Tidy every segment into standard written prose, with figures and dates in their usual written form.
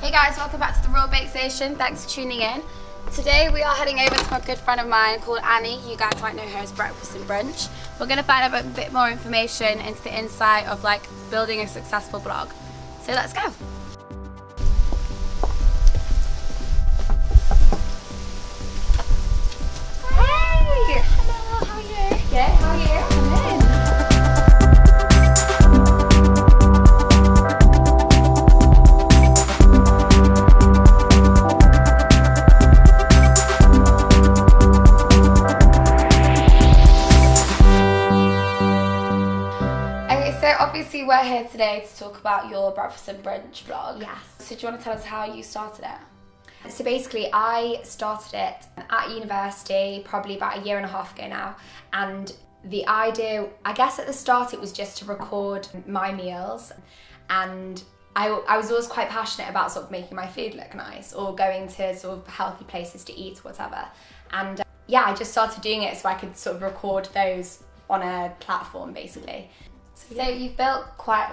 Hey guys, welcome back to the Raw Bake Station. Thanks for tuning in. Today we are heading over to a good friend of mine called Annie. You guys might know her as Breakfast and Brunch. We're going to find out a bit more information into the insight of like building a successful blog. So let's go. Hey! Hello, how are you? Good, how are you? Come in. Obviously we're here today to talk about your Breakfast and Brunch blog. Yes. So do you want to tell us how you started it? So basically I started it at university probably about a year and a half ago now, and the idea, I guess at the start it was just to record my meals, and I was always quite passionate about sort of making my food look nice or going to sort of healthy places to eat or whatever, and yeah, I just started doing it so I could sort of record those on a platform basically. So you've built quite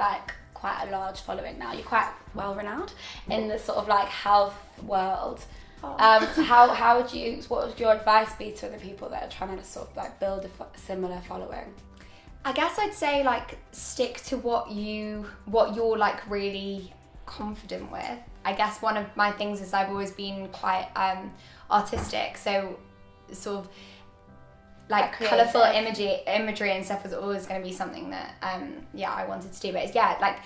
a large following now. You're quite well renowned in the sort of like health world. So what would your advice be to the people that are trying to sort of like build a similar following? I guess I'd say like stick to what you're like really confident with. I guess one of my things is I've always been quite artistic, so sort of like colourful imagery and stuff was always going to be something that I wanted to do. But yeah, like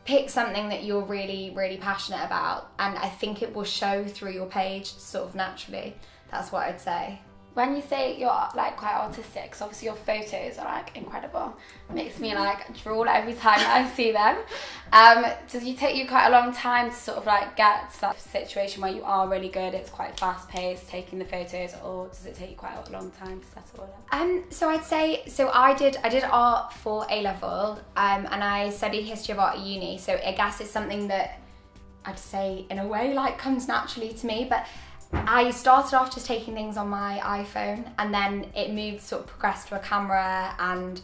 pick something that you're really, really passionate about, and I think it will show through your page sort of naturally. That's what I'd say. When you say you're like quite artistic, because obviously your photos are like incredible, it makes me like drool every time I see them. Does it take you quite a long time to sort of like get to that situation where you are really good, it's quite fast paced taking the photos, or does it take you quite a long time to settle it? So I'd say, so I did art for A-level, and I studied history of art at uni, so I guess it's something that I'd say in a way like comes naturally to me, but I started off just taking things on my iPhone, and then it progressed to a camera, and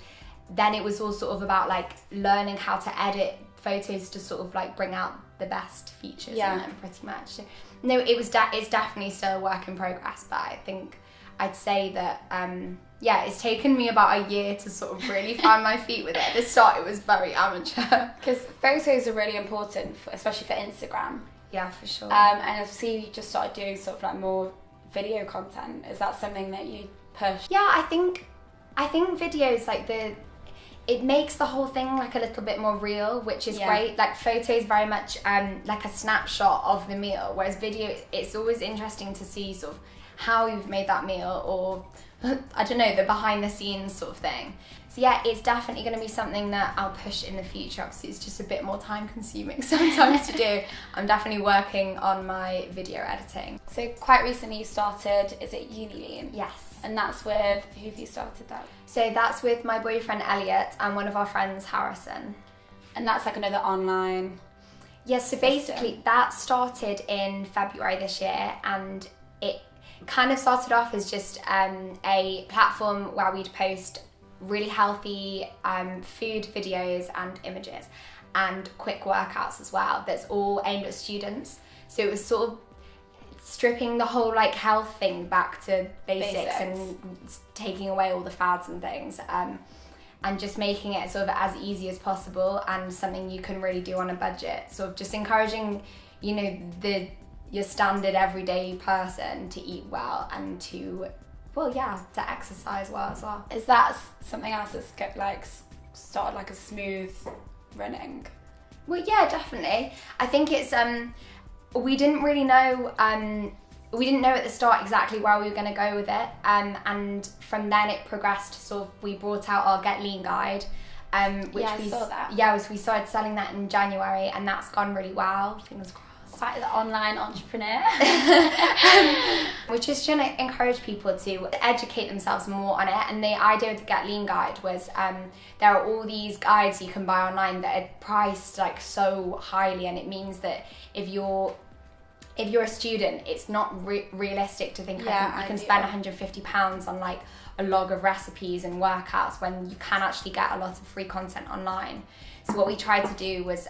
then it was all sort of about like learning how to edit photos to sort of like bring out the best features in them pretty much. So, no, it's definitely still a work in progress, but I think I'd say that it's taken me about a year to sort of really find my feet with it. At the start it was very amateur. Because photos are really important, especially for Instagram. Yeah, for sure. And I see you just started doing sort of like more video content. Is that something that you push? Yeah, I think videos like it makes the whole thing like a little bit more real, which is great. Like photos very much like a snapshot of the meal, whereas video, it's always interesting to see sort of how you've made that meal, or I don't know, the behind the scenes sort of thing. So yeah, it's definitely going to be something that I'll push in the future. Obviously it's just a bit more time consuming sometimes to do. I'm definitely working on my video editing. So quite recently you started, is it Unilean? Yes. And that's with, who have you started that? So that's with my boyfriend Elliot and one of our friends Harrison. And that's like another online Yes, so basically that started in February this year, and it kind of started off as just a platform where we'd post really healthy food videos and images and quick workouts as well, that's all aimed at students. So it was sort of stripping the whole like health thing back to basics. And taking away all the fads and things, and just making it sort of as easy as possible and something you can really do on a budget. Sort of just encouraging, you know, your standard everyday person to eat well and to exercise well as well. Is that something else that's like started like a smooth running? Well, yeah, definitely. I think it's we didn't really know we didn't know at the start exactly where we were going to go with it, and from then it progressed to sort of, we brought out our Get Lean guide, which I saw that. Yeah, we started selling that in January, and that's gone really well. Fingers crossed. Quite the online entrepreneur. We're just trying to encourage people to educate themselves more on it, and the idea of the Get Lean guide was there are all these guides you can buy online that are priced like so highly, and it means that if you're a student, it's not realistic to think you can spend £150 on like a log of recipes and workouts when you can actually get a lot of free content online. So what we tried to do was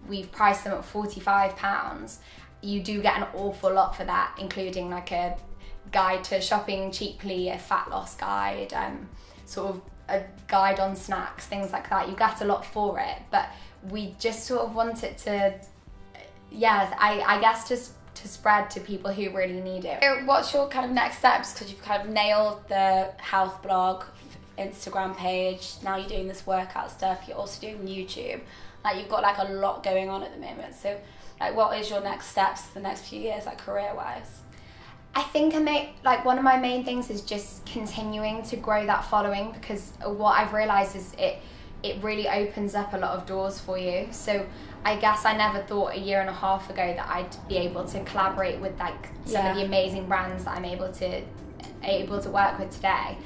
we've priced them at £45, you do get an awful lot for that, including like a guide to shopping cheaply, a fat loss guide, sort of a guide on snacks, things like that. You get a lot for it, but we just sort of want it to, I guess just to spread to people who really need it. So what's your kind of next steps? Because you've kind of nailed the health blog, Instagram page, now you're doing this workout stuff, you're also doing YouTube. Like you've got like a lot going on at the moment. So like what is your next steps the next few years, like career-wise? I think one of my main things is just continuing to grow that following, because what I've realised is it really opens up a lot of doors for you. So I guess I never thought a year and a half ago that I'd be able to collaborate with like some of the amazing brands that I'm able to work with today.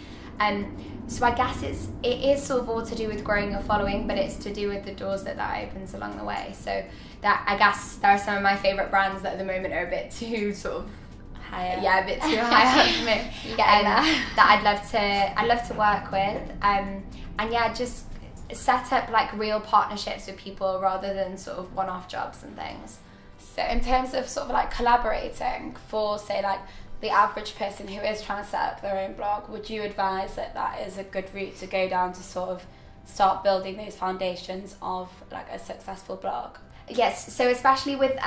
So I guess it is sort of all to do with growing your following, but it's to do with the doors that opens along the way. So that, I guess, there are some of my favourite brands that at the moment are a bit too sort of higher. Yeah, a bit too high up for me. That I'd love to work with. And yeah, just set up like real partnerships with people rather than sort of one-off jobs and things. So in terms of sort of like collaborating for, say, like the average person who is trying to set up their own blog, would you advise that that is a good route to go down to sort of start building those foundations of like a successful blog? Yes, so especially with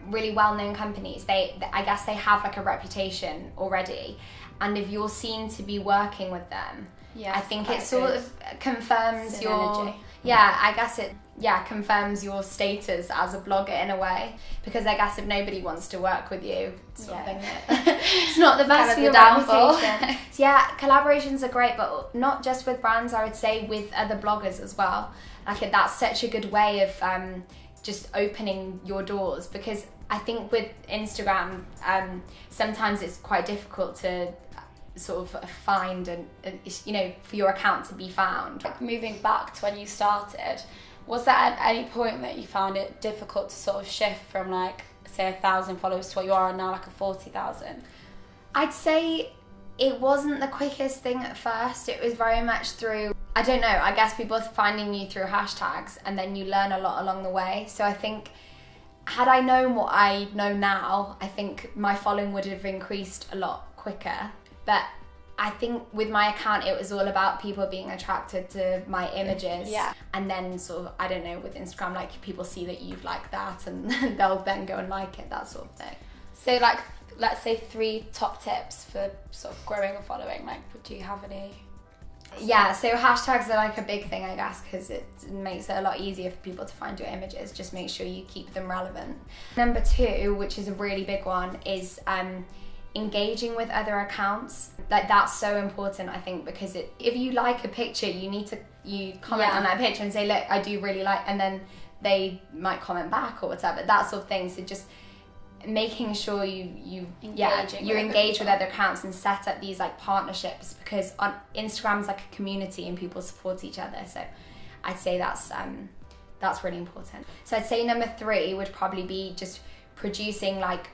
really well-known companies, I guess they have like a reputation already, and if you're seen to be working with them, I think it sort of confirms your I guess it confirms your status as a blogger in a way, because I guess if nobody wants to work with you, it's not the best for your reputation. So yeah, collaborations are great, but not just with brands, I would say with other bloggers as well. Like that's such a good way of just opening your doors, because I think with Instagram sometimes it's quite difficult to sort of find and for your account to be found. Like moving back to when you started, was there at any point that you found it difficult to sort of shift from like say 1,000 followers to what you are now, like a 40,000? I'd say it wasn't the quickest thing at first. It was very much through, I don't know, I guess people finding you through hashtags, and then you learn a lot along the way. So I think had I known what I know now, I think my following would have increased a lot quicker. But I think with my account, it was all about people being attracted to my images. Yeah. And then sort of, I don't know, with Instagram, like people see that you've liked that and they'll then go and like it, that sort of thing. So like, let's say 3 top tips for sort of growing a following. Like, do you have any? Yeah, so hashtags are like a big thing, I guess, because it makes it a lot easier for people to find your images. Just make sure you keep them relevant. Number 2, which is a really big one, is engaging with other accounts. Like that's so important, I think, because if you like a picture, you comment on that picture and say, look, I do really like, and then they might comment back or whatever, that sort of thing. So just making sure you engage with other accounts and set up these like partnerships, because on Instagram's like a community and people support each other. So I'd say that's really important. So I'd say number 3 would probably be just producing like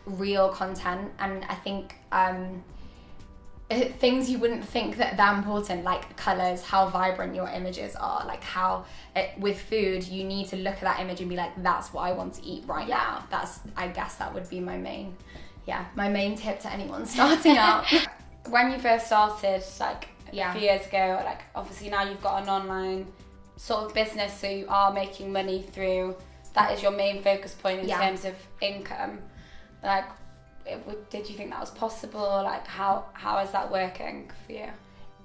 real content, and I think things you wouldn't think that important, like colours, how vibrant your images are, like how with food you need to look at that image and be like, that's what I want to eat right now. I guess that would be my main tip to anyone starting out. When you first started, like a few years ago, like obviously now you've got an online sort of business, so you are making money through that, is your main focus point in terms of income. Like, did you think that was possible? Like, how is that working for you?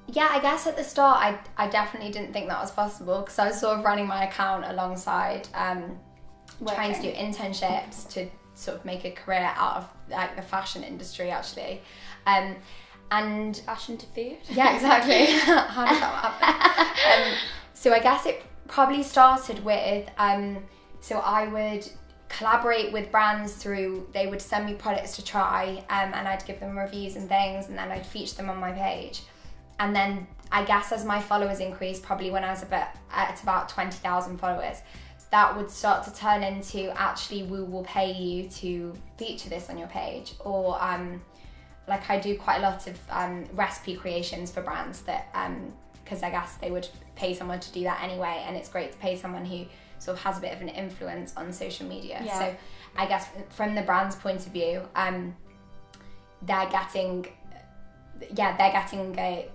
Yeah, I guess at the start, I definitely didn't think that was possible, because I was sort of running my account alongside trying to do internships to sort of make a career out of like the fashion industry, actually. And fashion to food? Yeah, exactly. How does that happen? So I guess it probably started with, so I would collaborate with brands through, they would send me products to try, and I'd give them reviews and things, and then I'd feature them on my page. And then I guess as my followers increased, probably when I was at about 20,000 followers, that would start to turn into, actually we will pay you to feature this on your page. Or like I do quite a lot of recipe creations for brands that because I guess they would pay someone to do that anyway, and it's great to pay someone who sort of has a bit of an influence on social media. Yeah. So I guess from the brand's point of view, they're getting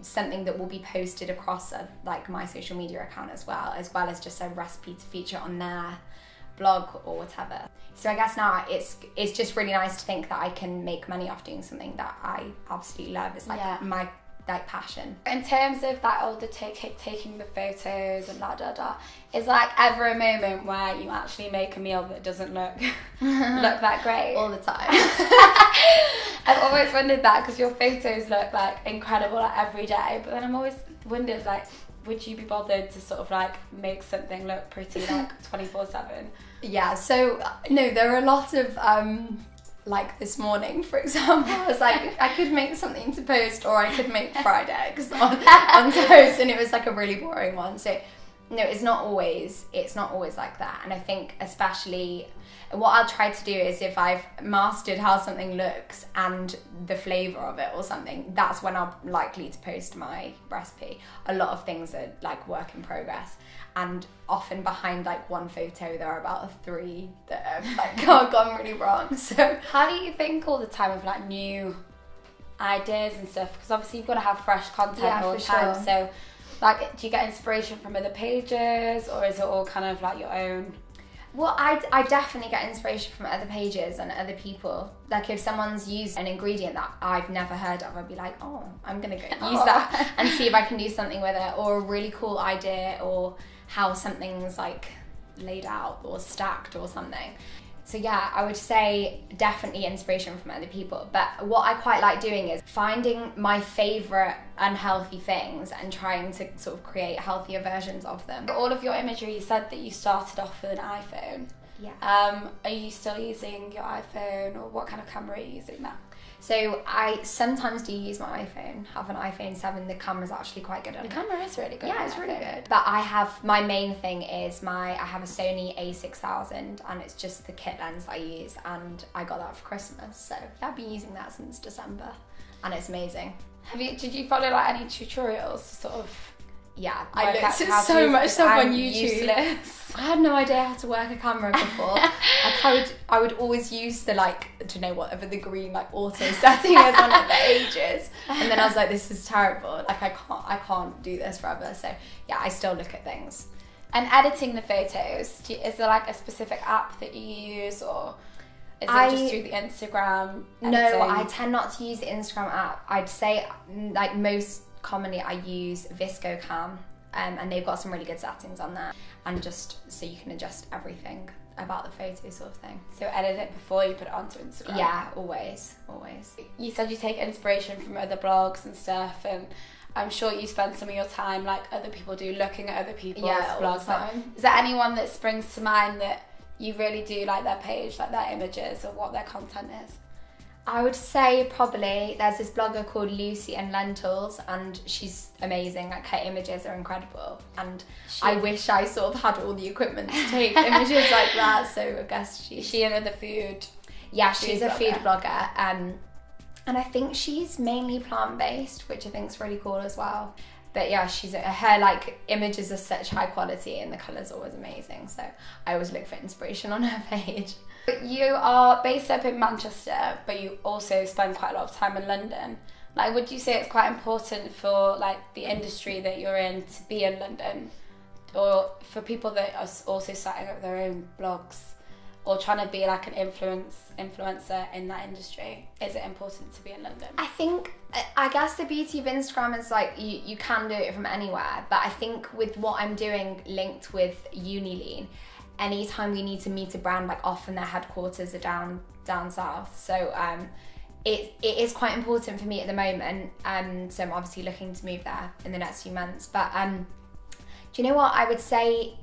something that will be posted across like my social media account as well as just a recipe to feature on their blog or whatever. So I guess now it's just really nice to think that I can make money off doing something that I absolutely love. It's like my like passion. In terms of that older taking the photos and is like ever a moment where you actually make a meal that doesn't look that great? All the time. I've always wondered that, because your photos look like incredible like every day, but then I'm always wondered, like, would you be bothered to sort of like make something look pretty like 24/7? Yeah, so no, there are a lot of like this morning, for example, I was like, I could make something to post, or I could make fried eggs on toast, and it was like a really boring one. So no, it's not always like that. And I think especially what I'll try to do is, if I've mastered how something looks and the flavour of it or something, that's when I'm likely to post my recipe. A lot of things are like work in progress, and often behind like one photo there are about 3 that have like gone really wrong. So how do you think all the time of like new ideas and stuff? Because obviously you've got to have fresh content all the time. Sure. So like, do you get inspiration from other pages, or is it all kind of like your own? Well, I definitely get inspiration from other pages and other people. Like if someone's used an ingredient that I've never heard of, I'd be like, oh, I'm gonna go use that and see if I can do something with it, or a really cool idea, or how something's like laid out or stacked or something. So yeah, I would say definitely inspiration from other people. But what I quite like doing is finding my favourite unhealthy things and trying to sort of create healthier versions of them. All of your imagery, you said that you started off with an iPhone. Yeah. Are you still using your iPhone, or what kind of camera are you using now? So I sometimes do use my iPhone, have an iPhone 7, the camera's actually quite good on it. The camera is really good. Yeah, it's really good. But I have, my main thing is I have a Sony a6000, and it's just the kit lens I use, and I got that for Christmas. So yeah, I've been using that since December, and it's amazing. Did you follow like any tutorials to sort of? Yeah, I looked at so much stuff on YouTube. Useless. I had no idea how to work a camera before. Like I would always use the whatever the green like auto setting is on it for ages, and then I was like, this is terrible. Like I can't do this forever. So yeah, I still look at things. And editing the photos, is there like a specific app that you use, or is it just through the Instagram editing? No, I tend not to use the Instagram app. I'd say like most commonly I use ViscoCam, and they've got some really good settings on there, and just so you can adjust everything about the photo sort of thing. So edit it before you put it onto Instagram? Yeah, always. You said you take inspiration from other blogs and stuff, and I'm sure you spend some of your time, like other people do, looking at other people's blogs. All the time. Is there anyone that springs to mind that you really do like their page, like their images, or what their content is? I would say probably there's this blogger called Lucy and Lentils, and she's amazing. Like her images are incredible, and I wish I sort of had all the equipment to take images like that. So I guess she another food. Yeah, she's a food blogger, and I think she's mainly plant-based, which I think is really cool as well. But yeah, her like images are such high quality, and the colours are always amazing. So I always look for inspiration on her page. You are based up in Manchester, but you also spend quite a lot of time in London. Like, would you say it's quite important for like the industry that you're in to be in London, or for people that are also starting up their own blogs, or trying to be like an influencer in that industry? Is it important to be in London? I guess the beauty of Instagram is like you can do it from anywhere, but I think with what I'm doing linked with Unilean, anytime we need to meet a brand, like often their headquarters are down south, so it is quite important for me at the moment, so I'm obviously looking to move there in the next few months. But do you know what I would say,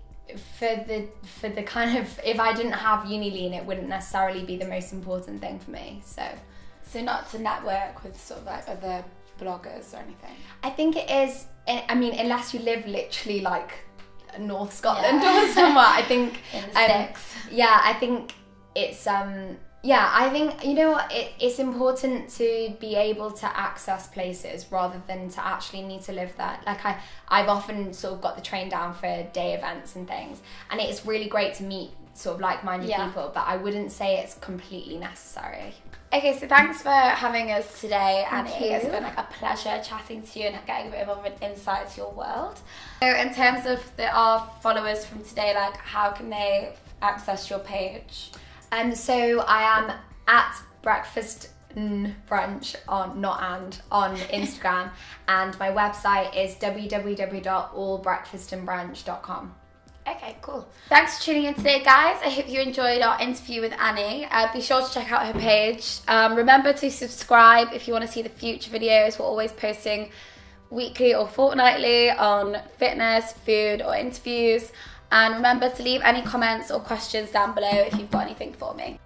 for the kind of, if I didn't have Unilean, it wouldn't necessarily be the most important thing for me. So not to network with sort of like other bloggers or anything? I think it is, I mean, unless you live literally like North Scotland or somewhere, I think in the sticks. Yeah, I think it's Yeah, I think, you know what, it's important to be able to access places rather than to actually need to live there. Like I've often sort of got the train down for day events and things, and it's really great to meet sort of like-minded people, but I wouldn't say it's completely necessary. Okay, so thanks for having us today, Annie. Thank you. It's been like a pleasure chatting to you and getting a bit of an insight to your world. So in terms of our followers from today, like how can they access your page? So I am at Breakfast Brunch on Instagram, and my website is www.allbreakfastandbrunch.com. Okay, cool. Thanks for tuning in today, guys. I hope you enjoyed our interview with Annie. Be sure to check out her page. Remember to subscribe if you want to see the future videos. We're always posting weekly or fortnightly on fitness, food, or interviews. And remember to leave any comments or questions down below if you've got anything for me.